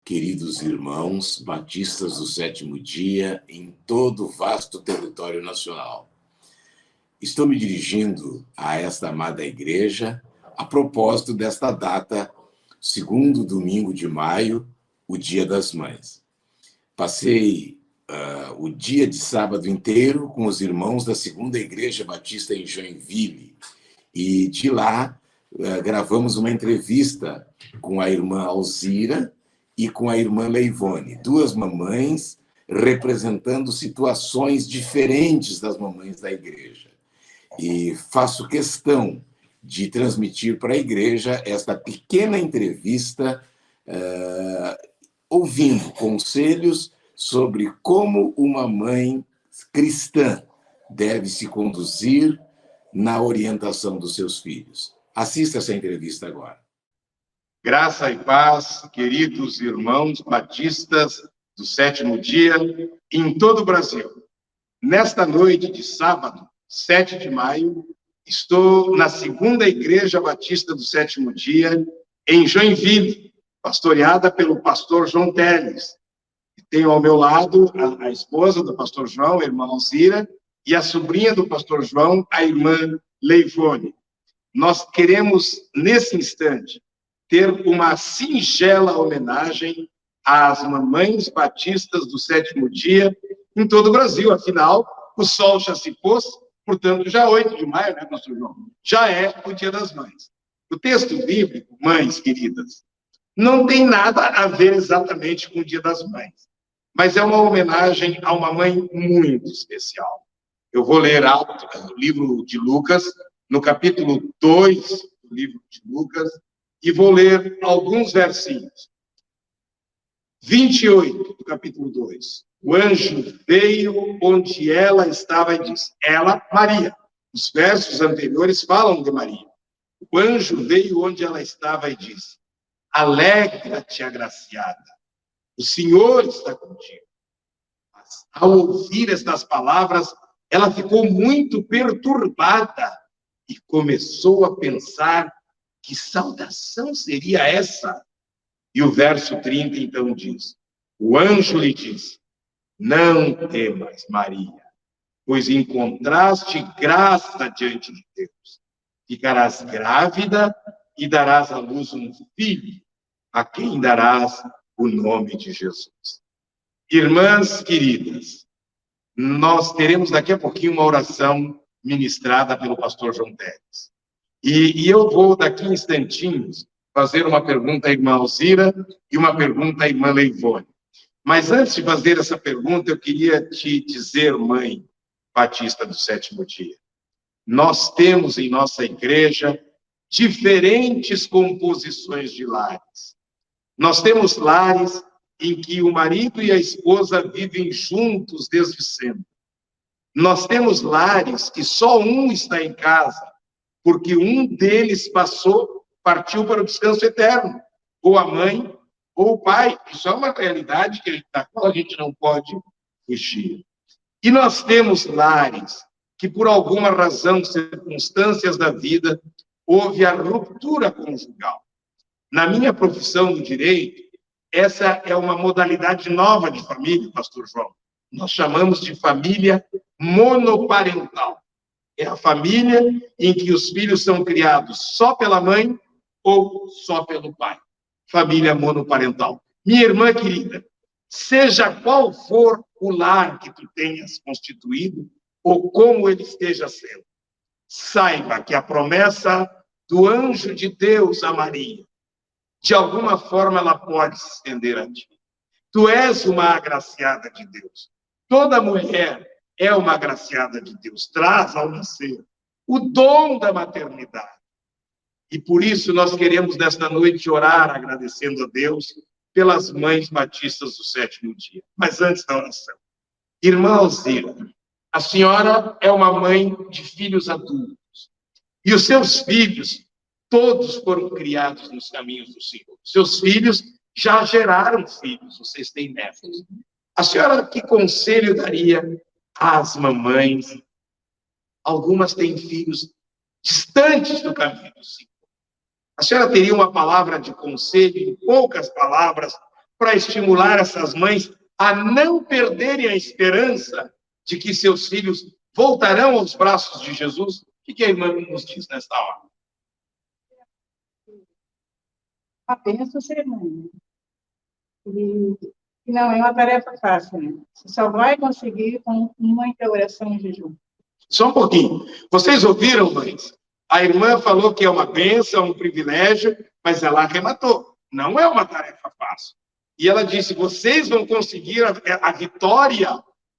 queridos irmãos batistas do sétimo dia em todo o vasto território nacional. Estou me dirigindo a esta amada igreja a propósito desta data, segundo domingo de maio, o Dia das Mães. Passei o dia de sábado inteiro com os irmãos da segunda Igreja Batista em Joinville, e de lá gravamos uma entrevista com a irmã Alzira e com a irmã Leivone, duas mamães representando situações diferentes das mamães da igreja. E faço questão de transmitir para a igreja esta pequena entrevista, ouvindo conselhos sobre como uma mãe cristã deve se conduzir na orientação dos seus filhos. Assista essa entrevista agora. Graça e paz, queridos irmãos batistas do sétimo dia em todo o Brasil. Nesta noite de sábado, 7 de maio, estou na segunda Igreja Batista do sétimo dia, em Joinville, pastoreada pelo pastor João Teles. Tenho ao meu lado a esposa do pastor João, a irmã Alzira, e a sobrinha do pastor João, a irmã Leivone. Nós queremos, nesse instante, ter uma singela homenagem às mamães batistas do sétimo dia em todo o Brasil. Afinal, o sol já se pôs, portanto, já 8 de maio, né, pastor João? Já é o Dia das Mães. O texto bíblico, mães queridas, não tem nada a ver exatamente com o Dia das Mães, mas é uma homenagem a uma mãe muito especial. Eu vou ler alto o livro de Lucas, no capítulo 2 do livro de Lucas, e vou ler alguns versinhos. 28 do capítulo 2. O anjo veio onde ela estava e disse, ela, Maria. Os versos anteriores falam de Maria. O anjo veio onde ela estava e disse, alegra-te, agraciada, o Senhor está contigo. Mas, ao ouvir estas palavras, ela ficou muito perturbada e começou a pensar que saudação seria essa? E o verso 30, então, diz, o anjo lhe disse, não temas, Maria, pois encontraste graça diante de Deus. Ficarás grávida e darás à luz um filho, a quem darás o nome de Jesus. Irmãs queridas, nós teremos daqui a pouquinho uma oração ministrada pelo pastor João Teles. E eu vou, daqui a instantinhos, fazer uma pergunta à irmã Alzira e uma pergunta à irmã Leivone. Mas antes de fazer essa pergunta, eu queria te dizer, mãe batista do sétimo dia, nós temos em nossa igreja diferentes composições de lares. Nós temos lares em que o marido e a esposa vivem juntos desde sempre. Nós temos lares que só um está em casa, porque um deles partiu para o descanso eterno, ou a mãe, ou o pai. Isso é uma realidade da qual a gente não pode fugir. E nós temos lares que, por alguma razão, circunstâncias da vida, houve a ruptura conjugal. Na minha profissão do direito, essa é uma modalidade nova de família, pastor João. Nós chamamos de família monoparental. É a família em que os filhos são criados só pela mãe ou só pelo pai. Família monoparental. Minha irmã querida, seja qual for o lar que tu tenhas constituído, ou como ele esteja sendo, saiba que a promessa do anjo de Deus a Maria, de alguma forma ela pode se estender a ti. Tu és uma agraciada de Deus. Toda mulher é uma agraciada de Deus, traz ao nascer o dom da maternidade. E por isso nós queremos nesta noite orar agradecendo a Deus pelas mães batistas do sétimo dia. Mas antes da oração, irmã Alzira, a senhora é uma mãe de filhos adultos. E os seus filhos, todos foram criados nos caminhos do Senhor. Seus filhos já geraram filhos, vocês têm netos. A senhora que conselho daria às mamães? Algumas têm filhos distantes do caminho do Senhor. A senhora teria uma palavra de conselho, em poucas palavras, para estimular essas mães a não perderem a esperança de que seus filhos voltarão aos braços de Jesus? O que a irmã nos diz nesta hora? Apenas o ser humano. E não é uma tarefa fácil, né? Você só vai conseguir com muita oração e jejum. Só um pouquinho. Vocês ouviram, mães? A irmã falou que é uma bênção, um privilégio, mas ela arrematou. Não é uma tarefa fácil. E ela disse, vocês vão conseguir a vitória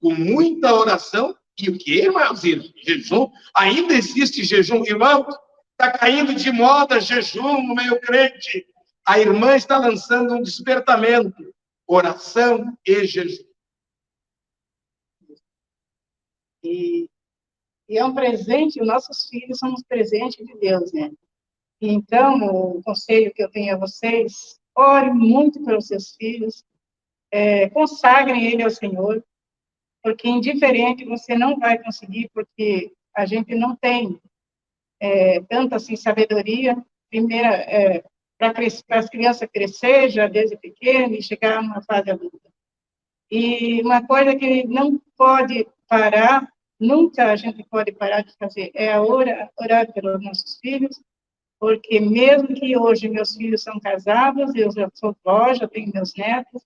com muita oração. E o que, irmãos? Jejum? Ainda existe jejum, irmãos? Está caindo de moda jejum no meio crente. A irmã está lançando um despertamento. Oração e jejum. E é um presente, os nossos filhos são um presente de Deus, né? Então, o conselho que eu tenho a vocês, ore muito pelos seus filhos, consagrem ele ao Senhor, porque indiferente você não vai conseguir, porque a gente não tem tanta assim, sabedoria, primeira, para as crianças crescer já desde pequeno e chegar a uma fase adulta. E uma coisa que não pode parar, nunca a gente pode parar de fazer, é orar pelos nossos filhos, porque mesmo que hoje meus filhos são casados, eu já sou vó, já tenho meus netos,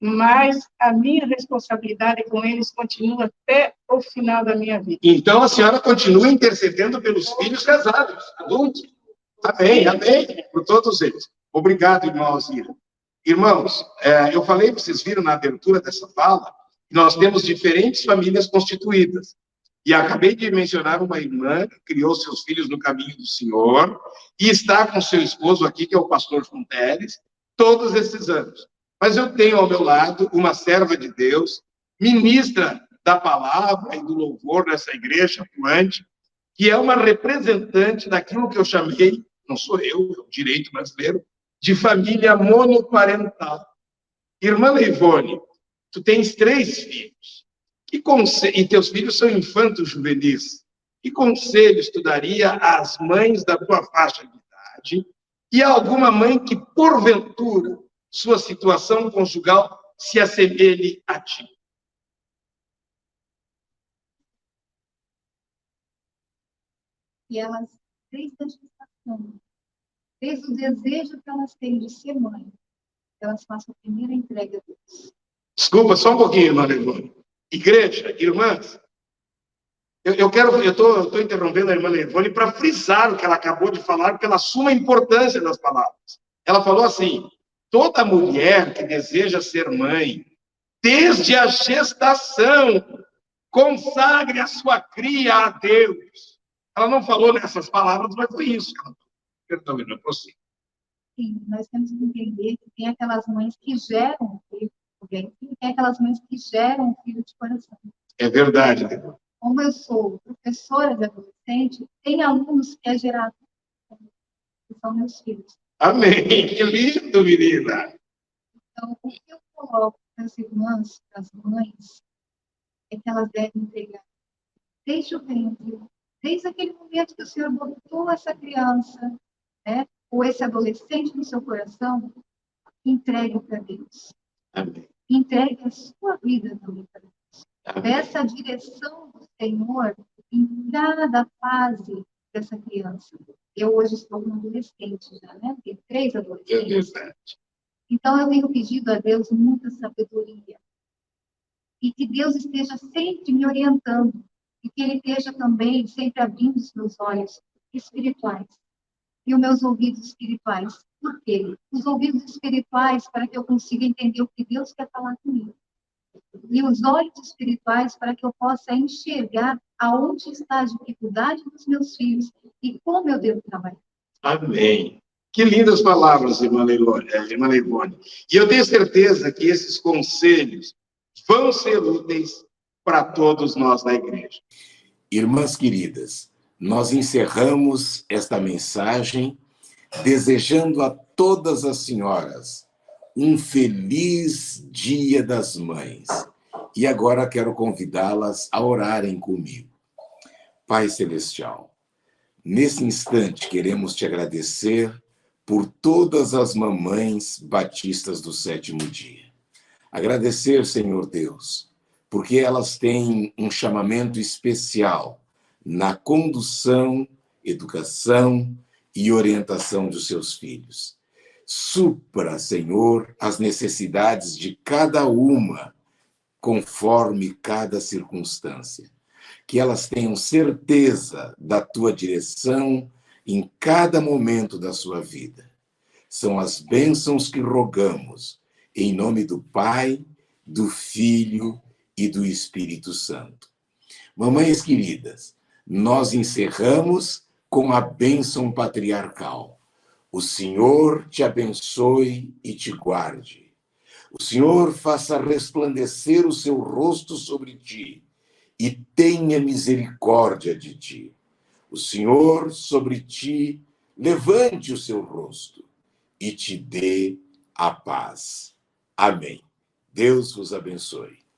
mas a minha responsabilidade com eles continua até o final da minha vida. Então, a senhora continua intercedendo pelos filhos casados, adultos. Amém, amém, por todos eles. Obrigado, irmão Alzira. Irmãos, eu falei, vocês viram na abertura dessa fala, que nós temos diferentes famílias constituídas. E acabei de mencionar uma irmã que criou seus filhos no caminho do Senhor e está com seu esposo aqui, que é o pastor João Teles, todos esses anos. Mas eu tenho ao meu lado uma serva de Deus, ministra da palavra e do louvor nessa igreja atuante, que é uma representante daquilo que eu chamei, não sou eu, é o direito brasileiro, de família monoparental. Irmã Leivone, tu tens 3 filhos. E teus filhos são infantos juvenis. Que conselhos tu daria às mães da tua faixa de idade e a alguma mãe que, porventura, sua situação conjugal se assemelhe a ti? E elas, desde a gestação, desde o desejo que elas têm de ser mãe, elas façam a primeira entrega a Deus. Desculpa, só um pouquinho, irmã Leivone. Igreja, irmãs, eu estou interrompendo a irmã Leivone para frisar o que ela acabou de falar pela suma importância das palavras. Ela falou assim, toda mulher que deseja ser mãe, desde a gestação, consagre a sua cria a Deus. Ela não falou nessas palavras, mas foi isso que ela falou. Perdão, irmã, prossiga. Sim, nós temos que entender que tem aquelas mães que geram um filho, tem aquelas mães que geram um filho de coração. É verdade, né? Como eu sou professora de adolescente, tem alunos que é gerado, que são meus filhos. Amém, que lindo, menina. Então, o que eu coloco para as irmãs, para as mães, é que elas devem entregar desde o ventre, desde aquele momento que o Senhor botou essa criança, né, ou esse adolescente no seu coração, entregue para Deus. Amém. Entregue a sua vida também para Deus. Peça a direção do Senhor em cada fase dessa criança. Eu hoje estou com adolescente já, né? Tenho 3 adolescentes. Então, eu tenho pedido a Deus muita sabedoria. E que Deus esteja sempre me orientando. E que Ele esteja também sempre abrindo os meus olhos espirituais. E os meus ouvidos espirituais. Por quê? Os ouvidos espirituais para que eu consiga entender o que Deus quer falar comigo. E os olhos espirituais para que eu possa enxergar aonde está a dificuldade dos meus filhos e como eu devo trabalhar. Amém. Que lindas palavras, irmã Leivone. E eu tenho certeza que esses conselhos vão ser úteis para todos nós da igreja. Irmãs queridas, nós encerramos esta mensagem desejando a todas as senhoras um feliz Dia das Mães. E agora quero convidá-las a orarem comigo. Pai Celestial, nesse instante queremos te agradecer por todas as mamães batistas do sétimo dia. Agradecer, Senhor Deus, porque elas têm um chamamento especial na condução, educação e orientação dos seus filhos. Supra, Senhor, as necessidades de cada uma, conforme cada circunstância. Que elas tenham certeza da tua direção em cada momento da sua vida. São as bênçãos que rogamos, em nome do Pai, do Filho e do Espírito Santo. Mamães queridas, nós encerramos com a bênção patriarcal. O Senhor te abençoe e te guarde. O Senhor faça resplandecer o seu rosto sobre ti e tenha misericórdia de ti. O Senhor sobre ti levante o seu rosto e te dê a paz. Amém. Deus vos abençoe.